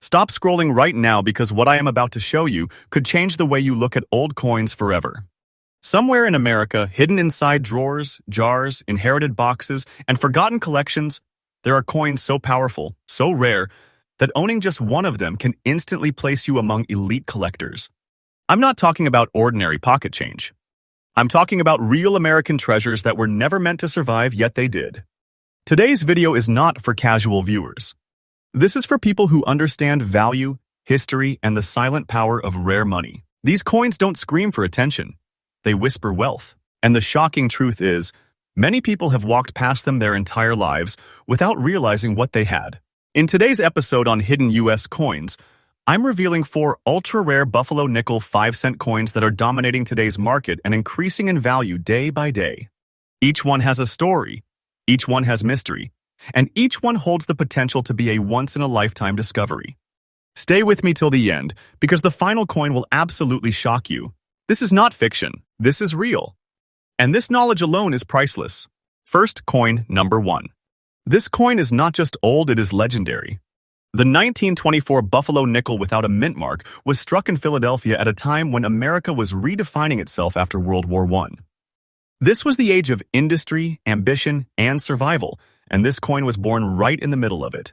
Stop scrolling right now because what I am about to show you could change the way you look at old coins forever. Somewhere in America, hidden inside drawers, jars, inherited boxes, and forgotten collections, there are coins so powerful, so rare, that owning just one of them can instantly place you among elite collectors. I'm not talking about ordinary pocket change. I'm talking about real American treasures that were never meant to survive, yet they did. Today's video is not for casual viewers. This is for people who understand value, history, and the silent power of rare money. These coins don't scream for attention. They whisper wealth. And the shocking truth is, many people have walked past them their entire lives without realizing what they had. In today's episode on Hidden U.S. Coins, I'm revealing 4 ultra-rare Buffalo nickel 5-cent coins that are dominating today's market and increasing in value day by day. Each one has a story, each one has mystery, and each one holds the potential to be a once-in-a-lifetime discovery. Stay with me till the end, because the final coin will absolutely shock you. This is not fiction, this is real. And this knowledge alone is priceless. First coin number 1. This coin is not just old, it is legendary. The 1924 Buffalo nickel without a mint mark was struck in Philadelphia at a time when America was redefining itself after World War I. This was the age of industry, ambition, and survival, and this coin was born right in the middle of it.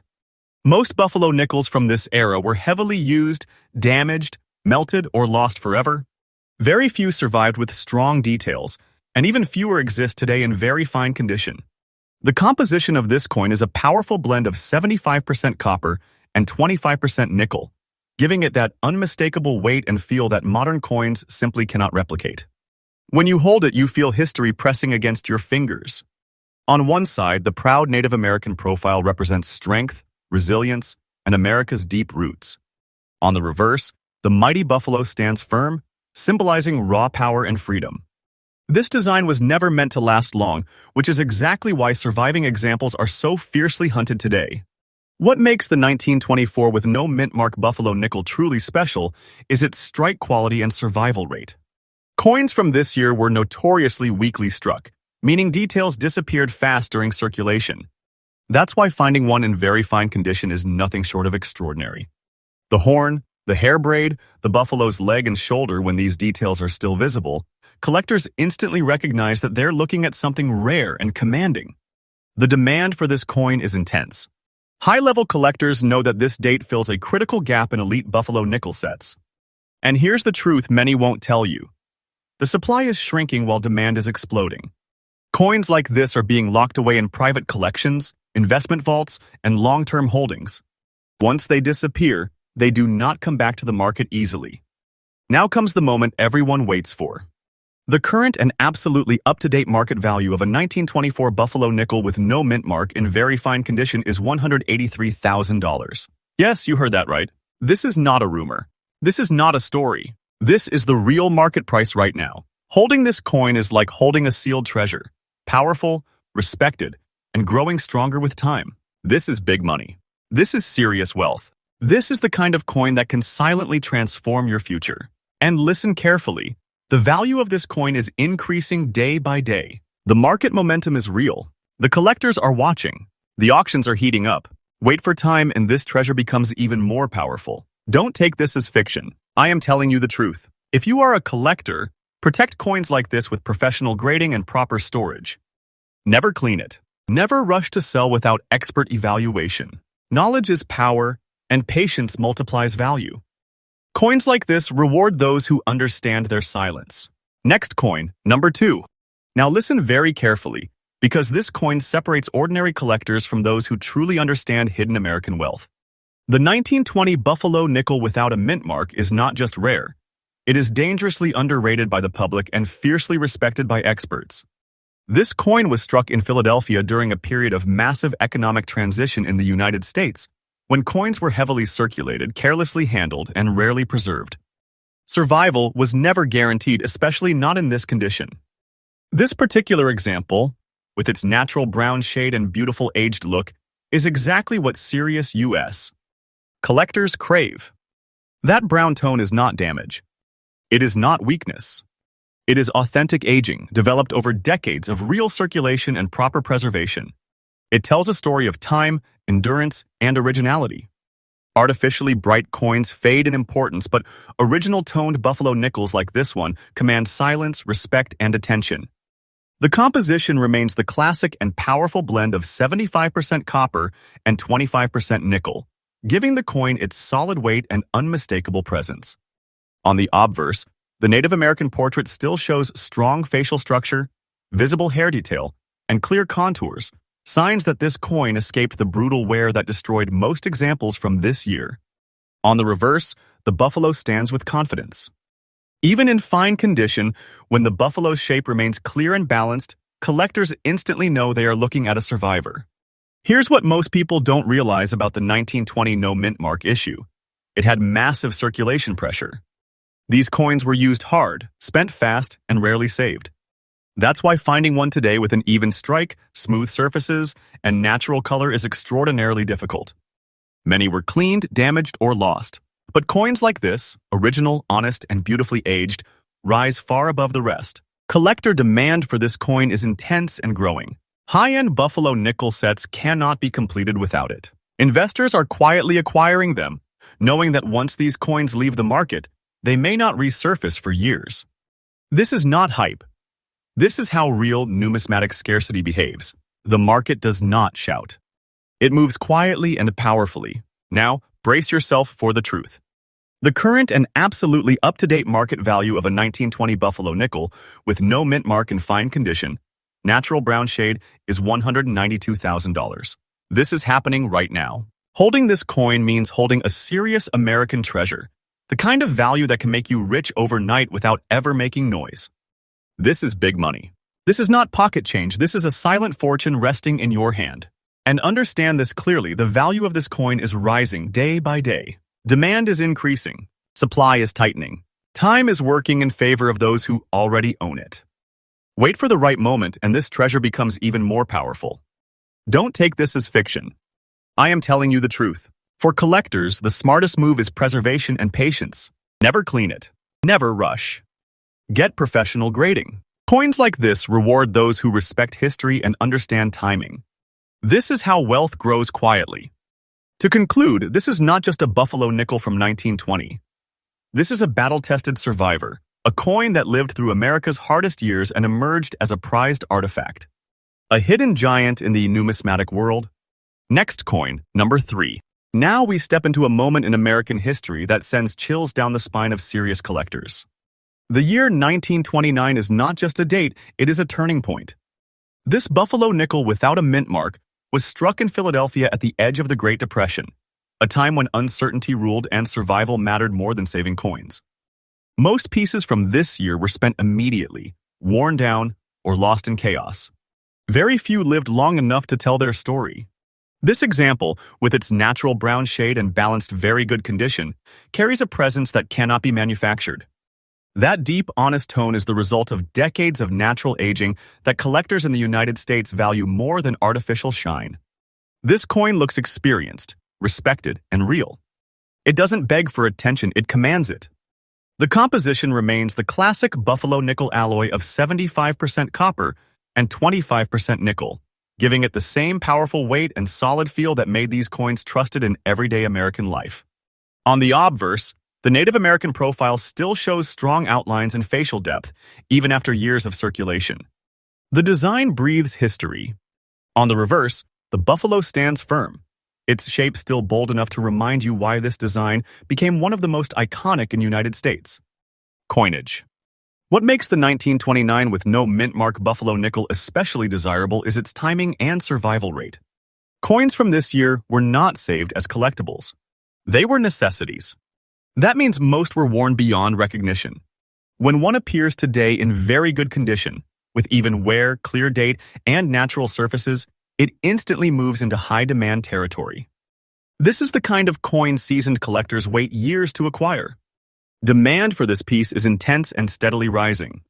Most Buffalo nickels from this era were heavily used, damaged, melted, or lost forever. Very few survived with strong details, and even fewer exist today in very fine condition. The composition of this coin is a powerful blend of 75% copper and 25% nickel, giving it that unmistakable weight and feel that modern coins simply cannot replicate. When you hold it, you feel history pressing against your fingers. On one side, the proud Native American profile represents strength, resilience, and America's deep roots. On the reverse, the mighty buffalo stands firm, symbolizing raw power and freedom. This design was never meant to last long, which is exactly why surviving examples are so fiercely hunted today. What makes the 1924 with no mint mark Buffalo nickel truly special is its strike quality and survival rate. Coins from this year were notoriously weakly struck, meaning details disappeared fast during circulation. That's why finding one in very fine condition is nothing short of extraordinary. The horn, the hair braid, the buffalo's leg and shoulder, when these details are still visible, collectors instantly recognize that they're looking at something rare and commanding. The demand for this coin is intense. High-level collectors know that this date fills a critical gap in elite Buffalo nickel sets. And here's the truth many won't tell you. The supply is shrinking while demand is exploding. Coins like this are being locked away in private collections, investment vaults, and long-term holdings. Once they disappear, they do not come back to the market easily. Now comes the moment everyone waits for. The current and absolutely up-to-date market value of a 1924 Buffalo nickel with no mint mark in very fine condition is $183,000. Yes, you heard that right. This is not a rumor. This is not a story. This is the real market price right now. Holding this coin is like holding a sealed treasure. Powerful, respected, and growing stronger with time. This is big money. This is serious wealth. This is the kind of coin that can silently transform your future. And listen carefully. The value of this coin is increasing day by day. The market momentum is real. The collectors are watching. The auctions are heating up. Wait for time and this treasure becomes even more powerful. Don't take this as fiction. I am telling you the truth. If you are a collector, protect coins like this with professional grading and proper storage. Never clean it. Never rush to sell without expert evaluation. Knowledge is power, and patience multiplies value. Coins like this reward those who understand their silence. Next coin, number 2. Now listen very carefully, because this coin separates ordinary collectors from those who truly understand hidden American wealth. The 1920 Buffalo nickel without a mint mark is not just rare. It is dangerously underrated by the public and fiercely respected by experts. This coin was struck in Philadelphia during a period of massive economic transition in the United States, when coins were heavily circulated, carelessly handled, and rarely preserved. Survival was never guaranteed, especially not in this condition. This particular example, with its natural brown shade and beautiful aged look, is exactly what serious U.S. collectors crave. That brown tone is not damage. It is not weakness. It is authentic aging, developed over decades of real circulation and proper preservation. It tells a story of time, endurance, and originality. Artificially bright coins fade in importance, but original toned buffalo nickels like this one command silence, respect, and attention. The composition remains the classic and powerful blend of 75% copper and 25% nickel, giving the coin its solid weight and unmistakable presence. On the obverse, the Native American portrait still shows strong facial structure, visible hair detail, and clear contours, signs that this coin escaped the brutal wear that destroyed most examples from this year. On the reverse, the buffalo stands with confidence. Even in fine condition, when the buffalo's shape remains clear and balanced, collectors instantly know they are looking at a survivor. Here's what most people don't realize about the 1920 no mint mark issue. It had massive circulation pressure. These coins were used hard, spent fast, and rarely saved. That's why finding one today with an even strike, smooth surfaces, and natural color is extraordinarily difficult. Many were cleaned, damaged, or lost. But coins like this, original, honest, and beautifully aged, rise far above the rest. Collector demand for this coin is intense and growing. High-end buffalo nickel sets cannot be completed without it. Investors are quietly acquiring them, knowing that once these coins leave the market, they may not resurface for years. This is not hype. This is how real numismatic scarcity behaves. The market does not shout. It moves quietly and powerfully. Now, brace yourself for the truth. The current and absolutely up-to-date market value of a 1920 buffalo nickel with no mint mark in fine condition, natural brown shade, is $192,000. This is happening right now. Holding this coin means holding a serious American treasure, the kind of value that can make you rich overnight without ever making noise. This is big money. This is not pocket change. This is a silent fortune resting in your hand. And understand this clearly, the value of this coin is rising day by day. Demand is increasing. Supply is tightening. Time is working in favor of those who already own it. Wait for the right moment and this treasure becomes even more powerful. Don't take this as fiction. I am telling you the truth. For collectors, the smartest move is preservation and patience. Never clean it. Never rush. Get professional grading. Coins like this reward those who respect history and understand timing. This is how wealth grows quietly. To conclude, this is not just a buffalo nickel from 1920. This is a battle-tested survivor, a coin that lived through America's hardest years and emerged as a prized artifact. A hidden giant in the numismatic world. Next coin, number 3. Now we step into a moment in American history that sends chills down the spine of serious collectors. The year 1929 is not just a date, it is a turning point. This buffalo nickel without a mint mark was struck in Philadelphia at the edge of the Great Depression, a time when uncertainty ruled and survival mattered more than saving coins. Most pieces from this year were spent immediately, worn down, or lost in chaos. Very few lived long enough to tell their story. This example, with its natural brown shade and balanced very good condition, carries a presence that cannot be manufactured. That deep, honest tone is the result of decades of natural aging that collectors in the United States value more than artificial shine. This coin looks experienced, respected, and real. It doesn't beg for attention, it commands it. The composition remains the classic buffalo nickel alloy of 75% copper and 25% nickel, giving it the same powerful weight and solid feel that made these coins trusted in everyday American life. On the obverse, the Native American profile still shows strong outlines and facial depth, even after years of circulation. The design breathes history. On the reverse, the buffalo stands firm, its shape still bold enough to remind you why this design became one of the most iconic in the United States. Coinage. What makes the 1929 with no mint mark buffalo nickel especially desirable is its timing and survival rate. Coins from this year were not saved as collectibles. They were necessities. That means most were worn beyond recognition. When one appears today in very good condition, with even wear, clear date, and natural surfaces, it instantly moves into high-demand territory. This is the kind of coin seasoned collectors wait years to acquire. Demand for this piece is intense and steadily rising.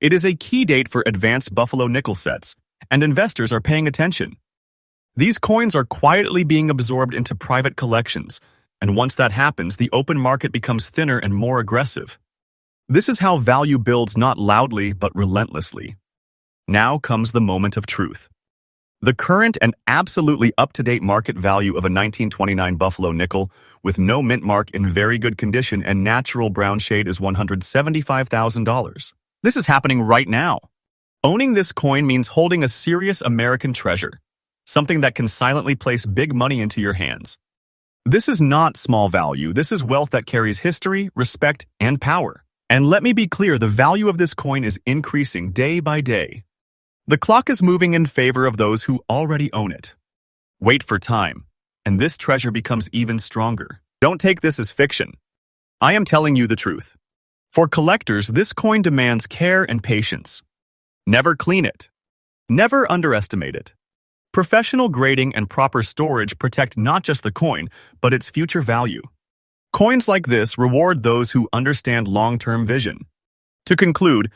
It is a key date for advanced buffalo nickel sets, and investors are paying attention. These coins are quietly being absorbed into private collections, and once that happens, the open market becomes thinner and more aggressive. This is how value builds not loudly but relentlessly. Now comes the moment of truth. The current and absolutely up-to-date market value of a 1929 Buffalo nickel with no mint mark in very good condition and natural brown shade is $175,000. This is happening right now. Owning this coin means holding a serious American treasure, something that can silently place big money into your hands. This is not small value. This is wealth that carries history, respect, and power. And let me be clear, the value of this coin is increasing day by day. The clock is moving in favor of those who already own it. Wait for time, and this treasure becomes even stronger. Don't take this as fiction. I am telling you the truth. For collectors, this coin demands care and patience. Never clean it. Never underestimate it. Professional grading and proper storage protect not just the coin, but its future value. Coins like this reward those who understand long-term vision. To conclude,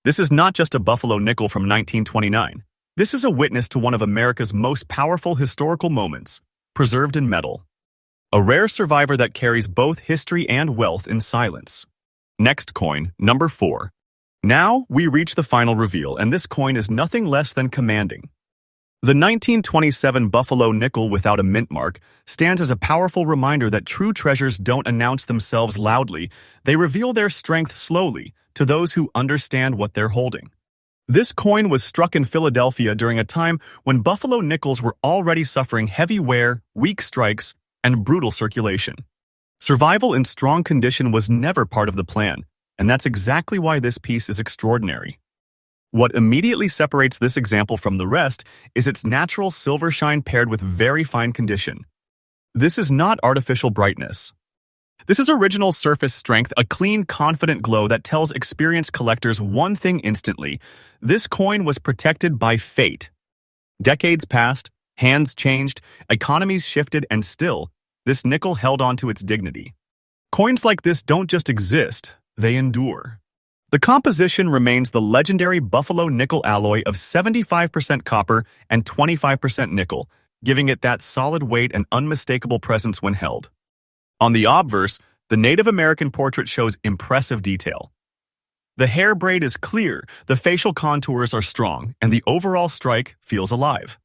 this is not just a Buffalo nickel from 1929. This is a witness to one of America's most powerful historical moments, preserved in metal. A rare survivor that carries both history and wealth in silence. Next coin, number 4. Now we reach the final reveal, and this coin is nothing less than commanding. The 1927 Buffalo nickel without a mint mark stands as a powerful reminder that true treasures don't announce themselves loudly, they reveal their strength slowly to those who understand what they're holding. This coin was struck in Philadelphia during a time when Buffalo nickels were already suffering heavy wear, weak strikes, and brutal circulation. Survival in strong condition was never part of the plan, and that's exactly why this piece is extraordinary. What immediately separates this example from the rest is its natural silver shine paired with very fine condition. This is not artificial brightness. This is original surface strength, a clean, confident glow that tells experienced collectors one thing instantly. This coin was protected by fate. Decades passed, hands changed, economies shifted, and still, this nickel held on to its dignity. Coins like this don't just exist, they endure. The composition remains the legendary Buffalo nickel alloy of 75% copper and 25% nickel, giving it that solid weight and unmistakable presence when held. On the obverse, the Native American portrait shows impressive detail. The hair braid is clear, the facial contours are strong, and the overall strike feels alive.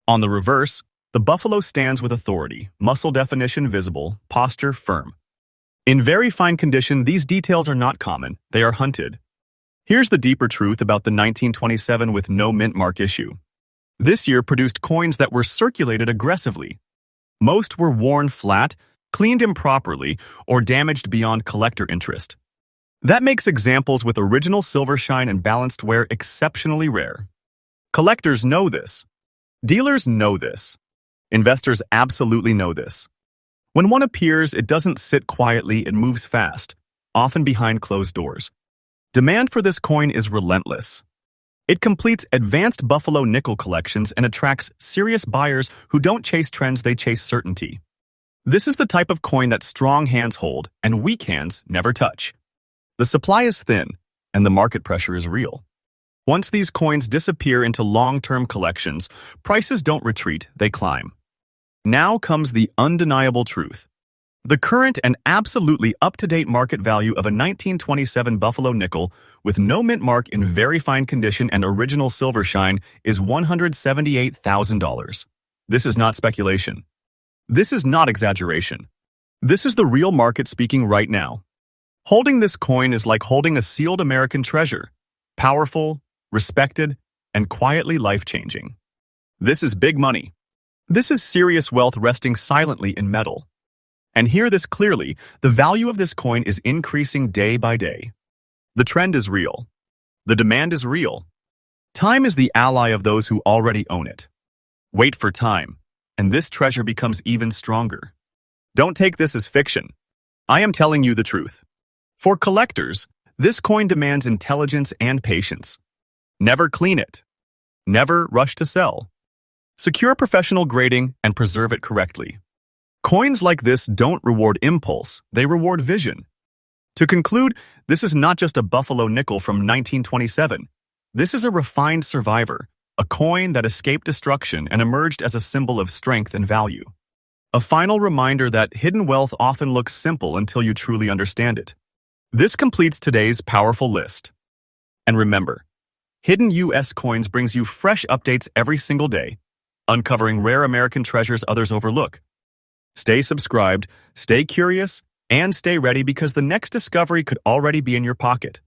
On the reverse, the buffalo stands with authority, muscle definition visible, posture firm. In very fine condition, these details are not common, they are hunted. Here's the deeper truth about the 1927 with no mint mark issue. This year produced coins that were circulated aggressively. Most were worn flat, cleaned improperly, or damaged beyond collector interest. That makes examples with original silver shine and balanced wear exceptionally rare. Collectors know this. Dealers know this. Investors absolutely know this. When one appears, it doesn't sit quietly, it moves fast, often behind closed doors. Demand for this coin is relentless. It completes advanced Buffalo nickel collections and attracts serious buyers who don't chase trends, they chase certainty. This is the type of coin that strong hands hold and weak hands never touch. The supply is thin, and the market pressure is real. Once these coins disappear into long-term collections, prices don't retreat, they climb. Now comes the undeniable truth. The current and absolutely up-to-date market value of a 1927 Buffalo nickel with no mint mark in very fine condition and original silver shine is $178,000. This is not speculation. This is not exaggeration. This is the real market speaking right now. Holding this coin is like holding a sealed American treasure, powerful, respected, and quietly life-changing. This is big money. This is serious wealth resting silently in metal. And hear this clearly, the value of this coin is increasing day by day. The trend is real. The demand is real. Time is the ally of those who already own it. Wait for time, and this treasure becomes even stronger. Don't take this as fiction. I am telling you the truth. For collectors, this coin demands intelligence and patience. Never clean it. Never rush to sell. Secure professional grading and preserve it correctly. Coins like this don't reward impulse, they reward vision. To conclude, this is not just a Buffalo nickel from 1927. This is a refined survivor, a coin that escaped destruction and emerged as a symbol of strength and value. A final reminder that hidden wealth often looks simple until you truly understand it. This completes today's powerful list. And remember, Hidden US Coins brings you fresh updates every single day. uncovering rare American treasures others overlook. Stay subscribed, stay curious, and stay ready because the next discovery could already be in your pocket.